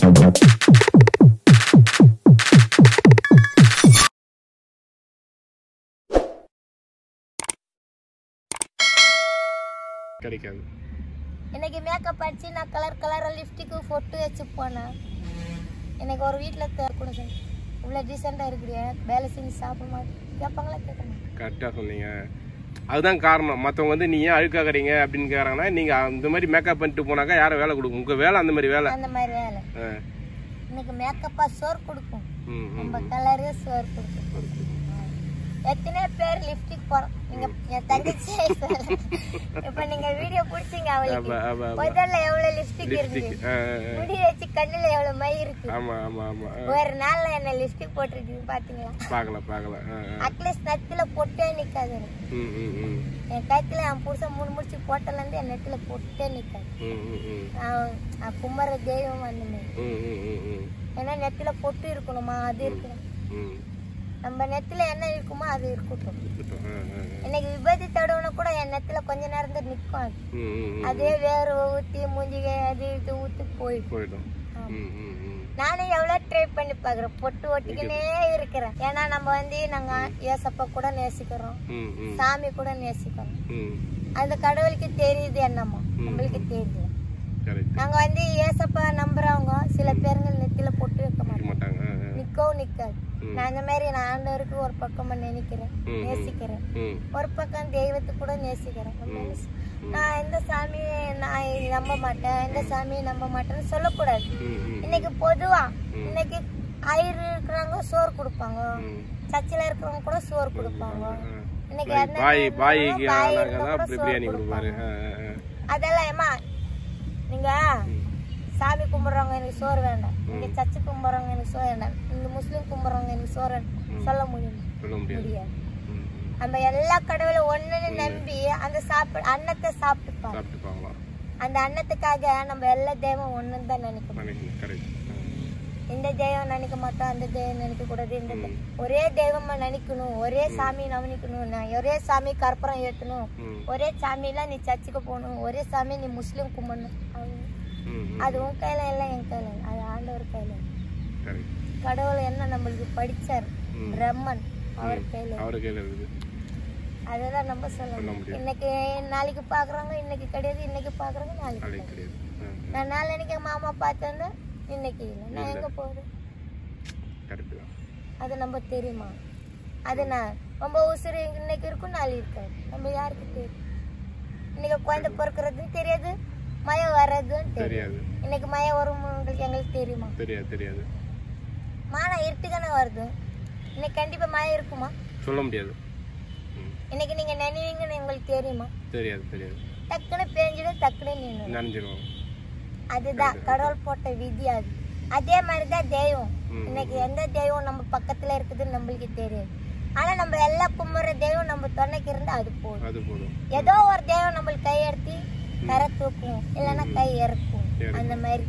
கிடைக்காது. இன்னைக்கு மேக்கப் அடிச்சு நான் கலர் லிப்ஸ்டிக்கு பொட்டு வச்சு போனேன். எனக்கு ஒரு வீட்டில் கூட சார் இவ்வளோ டீசெண்டாக இருக்கிறியா வேலை செஞ்சு சாப்பிட மாட்டேன் கேட்பாங்களா கேட்க மாட்டேன். கரெக்டாக சொன்னீங்க. அதுதான் காரணம். மற்றவங்க வந்து நீங்கள் ஏன் அழுக்காகிறீங்க அப்படின்னு கேட்குறாங்கன்னா நீங்கள் இந்த மாதிரி மேக்கப் பண்ணிட்டு போனாக்கா யாரும் வேலை கொடுக்கும். உங்கள் வேலை அந்த மாதிரி வேலை. அந்த மாதிரி வேலை இன்னைக்கு மேக்கப்பா சோறு கொடுக்கும். நம்ம கலரே சோறு கொடுக்கும். எத்தனை பேர் லிப்ஸ்டிக் போறோம். நீங்க என் தங்கச்சி இப்ப நீங்க வீடியோ பிடிச்சிங்க அவளுக்கு முதல்ல எவ்வளவு லிப்ஸ்டிக் இருக்கு, முடி வச்சு கண்ணுல எவ்வளவு மை இருக்கு. ஒரு நாள்ல என்ன லிப்ஸ்டிக் போட்டிருக்கு பாத்தீங்களா? அட்லீஸ்ட் நெத்தில பொட்டே நிக்காது. என் கைத்துல என் புருஷன் 3 முடிச்சு போட்டல இருந்து என் நெத்தில பொட்டே நிக்காது. குமர தெய்வம் அந்த மாதிரி. ஏன்னா நெத்தில பொட்டு இருக்கணுமா, அது இருக்கணும். நம்ம நெத்தில என்ன இருக்குமோ அது இருக்கட்டும். இன்னைக்கு விபத்து தடவுன கூட என் நெத்தில கொஞ்ச நேரம் தான் நிற்கும். அதே வேறு ஊத்தி மூஞ்சிகை அது இது ஊத்தி போயிடும். நானும் எவ்வளவு ட்ரை பண்ணி பாக்குறேன், பொட்டு ஒட்டிக்கினே இருக்கிறேன். ஏன்னா நம்ம வந்து நாங்க ஏசப்பா கூட நேசிக்கிறோம், சாமி கூட நேசிக்கிறோம். அந்த கடவுளுக்கு தெரியுது என்னமோ, நம்மளுக்கு தெரியுது. நாங்க வந்து ஏசப்பா நம்புறவங்க சில பேருங்க நெத்தில பொட்டு வைக்க மாட்டாங்க, நிக்கவும் நிக்காது. நான் அந்த மாதிரி நான் ஆண்டவருக்கு ஒரு பக்கமா நினைக்கிறேன், நேசிக்கிறேன். ஒரு பக்கம் தெய்வத்தை கூட நேசிக்கிறேன். நான் எந்த சாமியை நான் நம்ப மாட்டேன், எந்த சாமியை நம்ப மாட்டேன்னு சொல்லக்கூடாது. இன்னைக்கு பொதுவா இன்னைக்கு ஆயிரம் இருக்கிறவங்க சோறு கொடுப்பாங்க, சர்ச்சில் இருக்கிறவங்க கூட சோறு கொடுப்பாங்க. இன்னைக்கு அதெல்லாம் ஏமா நீங்க சாமி கும்பிட்றவங்க எனக்கு சோறு வேண்டாம், நீங்க சர்ச்சு கும்பிட்றவங்க எனக்கு சோறு வேண்டாம், இந்த முஸ்லீம் கும்பிட்றவங்க எனக்கு சோறு சொல்ல முடியாது. நம்ம எல்லா கடவுளும் ஒண்ணுன்னு நம்பி அந்த அன்னத்தை சாப்பிட்டுப்பாங்க. அந்த அன்னத்துக்காக நம்ம எல்லா தெய்வம் ஒண்ணுன்னு தான் நினைக்கணும். இந்த தெய்வம் நினைக்க மாட்டோம், அந்த தெய்வம் நினைக்க கூடாது. இந்த ஒரே தெய்வமா நினைக்கணும், ஒரே சாமி நவனிக்கணும், ஒரே சாமி கற்பூரம் ஏற்றணும், ஒரே சாமியெல்லாம் நீ சர்ச்சுக்கு போகணும், ஒரே சாமி நீ முஸ்லீம் கும்பிடணும். அது உன் கையில இல்ல, என் கையில, அது ஆண்டவர் கையில. கடவுள் என்ன நம்மளுக்கு படிச்சார், பிரம்மன் அவர் கையில இருக்குது. அதெல்லாம் நம்ம சொல்லணும். இன்னைக்கு நாளைக்கு பாக்குறவங்க இன்னைக்கு கிடையாது, இன்னைக்கு பாக்குறவங்க நாளைக்கு கிடையாது. நான் நாளைக்கு மாமா பார்த்தேன், இன்னைக்கு இல்லை, நான் எங்க போகுது அது நம்ம தெரியுமா? அது நான் ரொம்ப உசுறு இன்னைக்கு இருக்கும், நாளைக்கு இருக்காது. நம்ம யாருக்கு தெரியும்? இன்னைக்கு குழந்தை பிறக்கிறது தெரியாது, மழை வர்றதுன்னு தெரியாது. இன்னைக்கு மழை வரும் எங்களுக்கு தெரியுமா? தெரியாது. மானா இருட்டுதானே வருது. இன்னைக்கு கண்டிப்பா மழை இருக்குமா? சொல்ல முடியாது. இன்னைக்கு நீங்க நினைவீங்கன்னு உங்களுக்கு தெரியுமா? தெரியாது. டக்குன்னு பேஞ்சிடும், டக்குன்னு நினைஞ்சிடும். அதுதான் கடவுள் போட்ட விதி. அதே மாதிரிதான் தெய்வம். இன்னைக்கு எந்த தெய்வம் நம்ம பக்கத்துல இருக்குதுன்னு நம்மளுக்கு தெரியாது. ஆனா நம்ம எல்லா கும்பிடுற தெய்வம் நம்ம தொன்னைக்கு இருந்து அது போதும். ஏதோ ஒரு தெய்வம் நம்மளுக்கு கையெடுத்து கரை தூக்கும், இல்லைன்னா கை இறக்கும். அந்த மாதிரி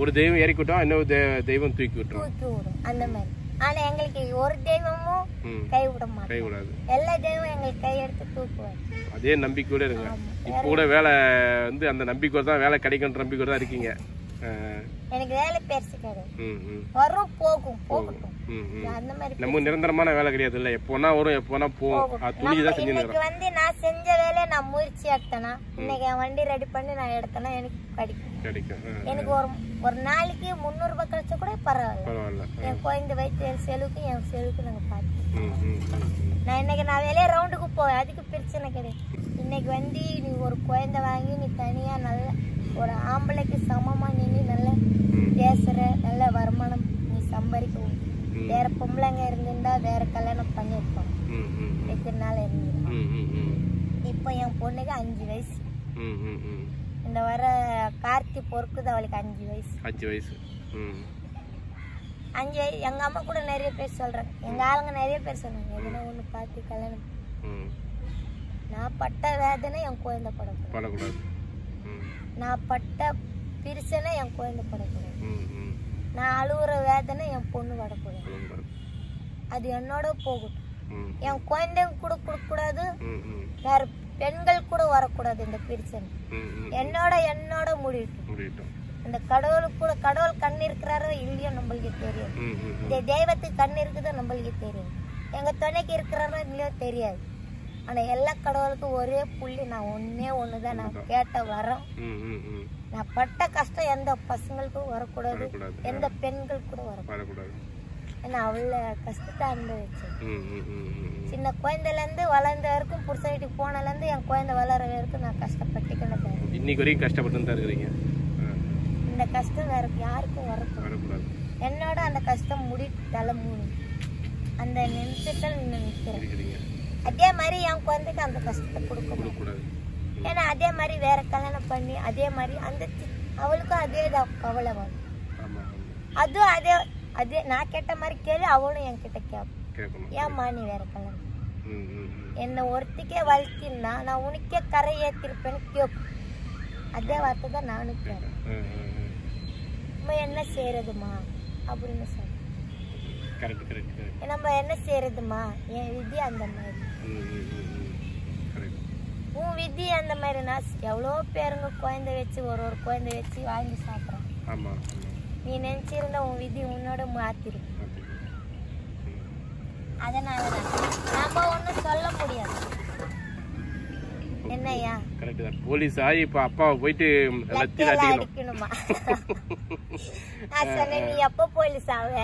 ஒரு தெய்வம் இறக்கிட்டோம், இன்னொரு தெய்வம் தூக்கி விடும் அந்த மாதிரி. ஆனா எங்களுக்கு ஒரு தெய்வமும் கை விட மாட்டோம். எல்லா தெய்வம் எங்களுக்கு கை எடுத்து தூக்குவாங்க. அதே நம்பிக்கையோட இருங்க. இப்போ கூட வேலை வந்து அந்த நம்பிக்கையோட தான் வேலை கிடைக்குன்ற நம்பிக்கையோட தான் இருக்கீங்க. எனக்கு வேலை பெருசு கிடையாது, வரும் போகும் போகட்டும். அந்த மாதிரி நம்ம நிரந்தரமான வேலை கிடையாது. இல்ல எப்போனா வரும், எப்போனா போகும். இன்னைக்கு வந்து நான் செஞ்ச வேலையை நான் முயற்சி எடுத்தேன்னா, இன்னைக்கு என் வண்டி ரெடி பண்ணி நான் எடுத்தேன்னா எனக்கு கிடைக்கும். எனக்கு ஒரு நாளைக்கு 300 ரூபாய் கிடைச்சா கூட பரவாயில்ல. என் குழந்தை வயிற்று என் செலவுக்கு நாங்க பார்த்துக்கோம். நான் இன்னைக்கு நான் வெளியே ரவுண்டுக்கு போவேன், அதுக்கு பிரச்சனை கிடையாது. இன்னைக்கு வந்து நீ ஒரு குழந்தை வாங்கி நீ தனியா நல்ல ஒரு ஆம்பளைக்கு சமமா நின்று நல்லா பேசுற, நல்ல வருமானம் நீ சம்பாதிக்கவும். வேற பொம்பளைங்க இருந்திருந்தா வேற கல்யாணம் பண்ணிருப்பான், எத்தனை நாள் இருந்திருப்பான். இப்போ என் பொண்ணுக்கு 5 வயசு. இந்த வர கார்த்தி பொறுக்குது, அவளுக்கு 5 வயசு. 5 வயசு. எங்க அம்மா கூட நிறைய பேர் சொல்றாங்க, எங்க ஆளுங்க நிறைய பேர் சொல்றாங்க, எதுனா ஒண்ணு பார்த்து கல்யாணம். நான் பட்ட வேதனை என் குழந்தை படக்கூடாது, நான் பட்ட பிரச்சனை என் குழந்தை படக்கூடாது, நான் அழுகுற வேதனை என் பொண்ணு படக்கூடாது. அது என்னோட போகட்டும். என் குழந்தைங்க கூட கொடுக்கக்கூடாது, வேற பெண்கள் கூட வரக்கூடாது. இந்த பிரச்சனை என்னோட முடியட்டும். இந்த கடவுளுக்கு கூட கடவுள் கண் இருக்கிறாரோ இல்லையோ நம்மளுக்கு தெரியாது. இந்த தெய்வத்துக்கு கண் இருக்குதோ நம்மளுக்கு தெரியாது. எங்க துணைக்கு இருக்கிறாரோ இல்லையோ தெரியாது. ஆனா எல்லா கடவுளுக்கும் ஒரே புள்ளி, நான் ஒன்னே ஒண்ணுதான் நான் கேட்ட வரோம். நான் பட்ட கஷ்டம் எந்த பசங்களுக்கும் வரக்கூடாது, எந்த பெண்கள் கூட வரக்கூடாது. ஏன்னா அவ்வளவு கஷ்டத்தை அனுபவிச்சேன். சின்ன குழந்தைல இருந்து வளர்ந்த வரைக்கும், புருஷ வீட்டுக்கு போனதுல இருந்து என் குழந்தை வளர வரைக்கும் நான் கஷ்டப்பட்டுக்கினேன். இன்னைக்கு வரைக்கும் கஷ்டப்பட்டு தான் இருக்கிறீங்க. இந்த கஷ்டம் வேற யாருக்கும் வரக்கூடாது. என்னோட அந்த கஷ்டம் முடிட்டு தலை மூணு அந்த நிமிஷத்தில் நினைக்கிறேன். அதே மாதிரி என் குழந்தைக்கு அந்த கஷ்டத்தை கொடுக்க கூடாது. ஏன்னா அதே மாதிரி வேற கல்யாணம் பண்ணி அதே மாதிரி அந்த அவளுக்கும் அதே கவலை வரும். அதுவும் அதே நான் கேட்ட மாதிரி கேள்வி அவளும் என்கிட்ட கேட்போம். ஏம்மா நீ வேற கல்யாணம் என்ன ஒருத்திக்கே வளர்த்தின்னா நான் உனக்கே கரை ஏத்திருப்பேன்னு கேட்கும். அதே வார்த்தை தான் நானும் கேட்பேன். என்ன செய்யறதுமா அப்படின்னு சொல்ல, நம்ம என்ன செய்யறதுமா, என் விதி அந்த மாதிரி, உன் விதி அந்த மாதிரினா எவ்வளோ பேருங்க குழந்தை வச்சு ஒரு குழந்தை வச்சு வாங்கி சாப்பிட்றான். நீ நினைச்சிருந்தா உன் விதி உன்னோட மாத்திரு. அதனாலதான் நாம ஒன்னும் சொல்ல முடியாது. என்னையா போலீஸ் ஆகி இப்ப அப்பாவை போயிட்டு அடிக்கணுமா? நான் சொன்னேன், நீ எப்ப போலீஸ் ஆவ,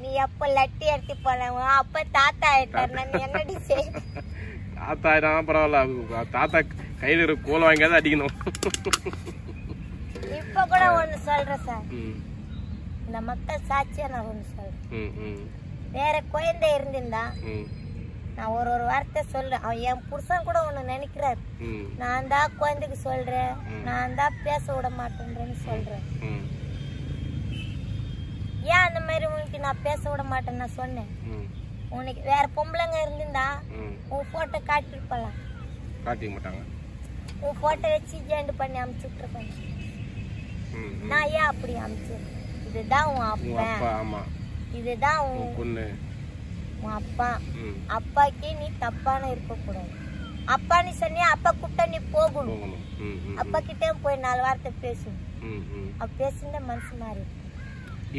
நீ எப்ப லட்டி அடிச்சு போனவ, அப்ப தாத்தா ஆயிட்டாரு. நீ என்னடி செய்ய? தாத்தா ஆயிட்டான் பரவாயில்ல, தாத்தா கையில இருக்க கோல வாங்கியாதான் அடிக்கணும். இப்ப கூட ஒண்ணு சொல்றேன் சார், இந்த மக்கள் சாட்சியா நான் ஒண்ணு சொல்றேன். வேற குழந்தை இருந்திருந்தா நான் ஒரு வார்த்தை சொல்றேன். அவன் என் புருஷன் கூட ஒண்ணு நினைக்கிறாரு, நான் தான் குழந்தைக்கு சொல்றேன், நான் தான் பேச விட மாட்டேன்றேன்னு சொல்றேன். ஏன் அந்த மாதிரி உனக்கு நான் பேச விட மாட்டேன்னு நான் சொன்னேன். உனக்கு வேற பொம்பளைங்க இருந்திருந்தா உன் போட்டோ காட்டிருப்பலாம், காட்டிக்க மாட்டாங்க. உன் போட்டோ வச்சு ஜாயின் பண்ணி அனுப்பிச்சுட்டு இருப்பேன். நான் ஏன் அப்படி அனுப்பிச்சேன்? இதுதான் உன் அப்பா, இதுதான் உன் பொண்ணு, உன் அப்பா. அப்பாக்கே நீ தப்பான இருக்க கூடாது. அப்பா நீ சொன்னியா, அப்பா கூப்பிட்டா நீ போகணும். அப்பா கிட்டே போய் 4 வார்த்தை பேசணும். அப்ப பேசுன மனசு மாறி.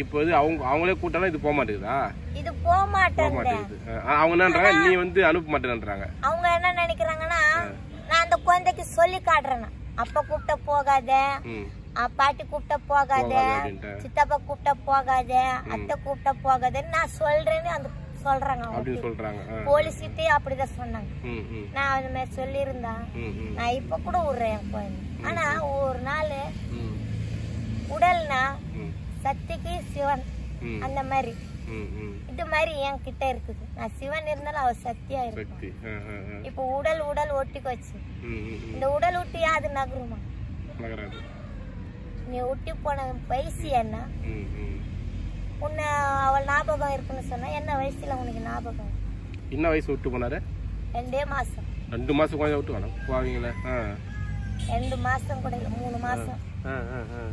இப்போது அவங்களே கூட்டாலும் இது போக மாட்டேங்குதா? இது போக மாட்டேங்குது. அவங்க என்னன்றாங்க, நீ வந்து அனுப்ப மாட்டேன்றாங்க. அவங்க என்ன நினைக்கிறாங்கன்னா, நான் அந்த குழந்தைக்கு சொல்லி காட்டுறேன், அப்பா கூப்பிட்ட போகாத, பாட்டி கூப்பிட்ட போகாத, சித்தப்பா கூப்பிட்ட போகாத, அத்தை கூப்பிட்ட போகாதன்னு நான் சொல்றேன்னு அந்த சொல்றாங்க. போலீஸ் கிட்டே அப்படிதான் சொன்னாங்க. நான் அந்த மாதிரி சொல்லியிருந்தா நான் இப்ப கூட விடுறேன் என் குழந்தை. ஆனா ஒரு நாள் உடல்னா சக்திக்கு சிவன் அந்த மாதிரி இது மாதிரி என் கிட்ட இருக்குது. நான் சிவன் இருந்தாலும் அவ சக்தியா இருக்கு. இப்ப உடல் ஒட்டிக்கு வச்சு இந்த உடல் விட்டு அது நகருமா? நீ ஒட்டி போன வயசு என்ன? உன்னை அவள் ஞாபகம் இருக்குன்னு சொன்னா என்ன வயசுல உனக்கு ஞாபகம்? என்ன வயசு விட்டு போனாரு? 2 மாசம். 2 மாசம் குழந்தை விட்டு போவீங்களா? 2 மாசம் கூட இல்ல, 3 மாசம்.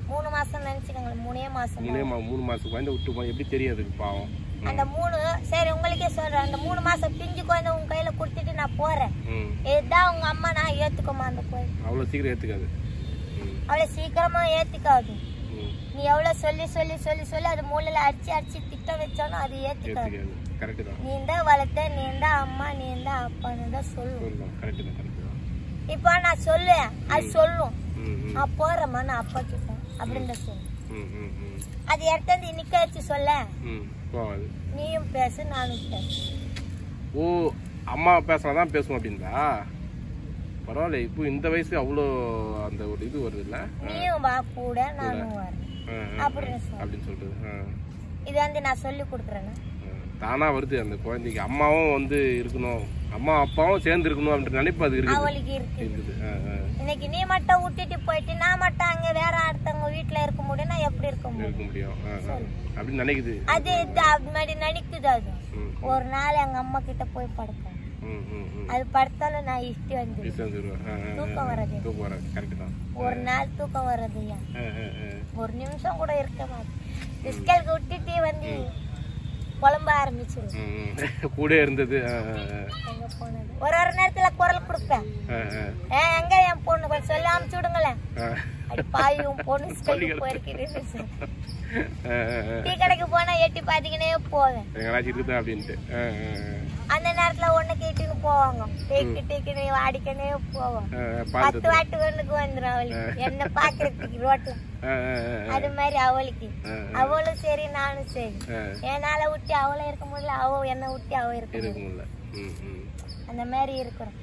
3 மாசம் நினைச்சுக்கோங்களேன், 3 மாசம். 3 மாசம் குழந்தை விட்டு போய் எப்படி தெரியாது பாவம். அந்த 3 சரி உங்களுக்கே சொல்றேன், அந்த 3 மாசம் பிஞ்சு குழந்தை உங்க கையில கொடுத்துட்டு நான் போறேன், இதுதான் உங்க அம்மா, நான் ஏத்துக்கோமா அந்த குழந்தை? அவ்வளவு சீக்கிரம் ஏத்துக்காது. அவ்வளவு சீக்கிரமா ஏத்துக்காது. நீ எவ்வளவு சொல்லி அது மூளையில அடிச்சு திட்டம் வச்சாலும் அது ஏத்துக்காது. நீ தான் வளர்த்த, நீ தான் அம்மா, நீ தான் அப்பான்னு தான் சொல்லுவோம். இப்ப நான் சொல்லுவேன், அது சொல்லும், நான் போறேம்மா நான் அப்பா கிட்ட அப்படின்னு தான் சொல்லுவேன். அது எடுத்து நிக்க வச்சு சொல்ல, நீயும் பேசு நானும் பேசு. ஓ, அம்மா பேசினாதான் பேசுவோம் அப்படின்னா பரவாயில்ல. இப்போ இந்த வயசு அவ்வளோ அந்த ஒரு இது வருது இல்ல, நீயும் வா கூட நானும் வரேன் அப்படின்னு சொல்றது. இது வந்து நான் சொல்லி கொடுக்குறேன், தானா வருது அந்த குழந்தைக்கு. அம்மாவும் வந்து இருக்கணும், அம்மா அப்பாவும் சேர்ந்து இருக்கணும் அப்படின்ற நினைப்பு அது இருக்கு, அவளுக்கு இருக்குது. இன்னைக்கு நீ மட்டும் விட்டுட்டு போயிட்டு நான் மட்டும் அங்க வேற அடுத்தவங்க வீட்டுல இருக்க முடியும்னா எப்படி இருக்க முடியும் அப்படின்னு நினைக்குது. அது மாதிரி நினைக்குது. அது ஒரு நாள் எங்க அம்மா கிட்ட போய் படுக்க, அது படுத்தாலும் நான் இஷ்டி வந்து தூக்கம் வர்றது. ஒரு நாள் தூக்கம் வர்றது, ஒரு நிமிஷம் கூட இருக்க மாட்டேன். பிஸ்கலுக்கு விட்டுட்டு வந்து புலம்ப ஆரம்பிச்சிடும். கூட இருந்தது எங்க போனது ஒரு நேரத்துல குரல் கொடுப்பேன், எங்க என் பொண்ணு கொஞ்சம் சொல்லி அனுப்பிச்சு விடுங்களேன் அது பாயும் பொண்ணு ஸ்டைலுக்கு போயிருக்கேன். டீ கடைக்கு போனா எட்டி பாத்தீங்கன்னே போவேன் எங்களாச்சும் இருக்குதா அப்படின்ட்டு. அந்த நேரத்துல ஒண்ணு கேட்டுன்னு போவாங்க. டேக்கு டேக்குன்னு வாடிக்கனே போவோம். 10 வாட்டு ஒண்ணுக்கு வந்துடும் அவளுக்கு என்ன பாக்குறதுக்கு ரோட்ல. அது மாதிரி அவளுக்கு அவளும் சரி நானும் சரி. என்னால விட்டு அவளும் இருக்க முடியல, அவ என்ன விட்டு அவ இருக்க முடியல. அந்த மாதிரி இருக்கிறோம்.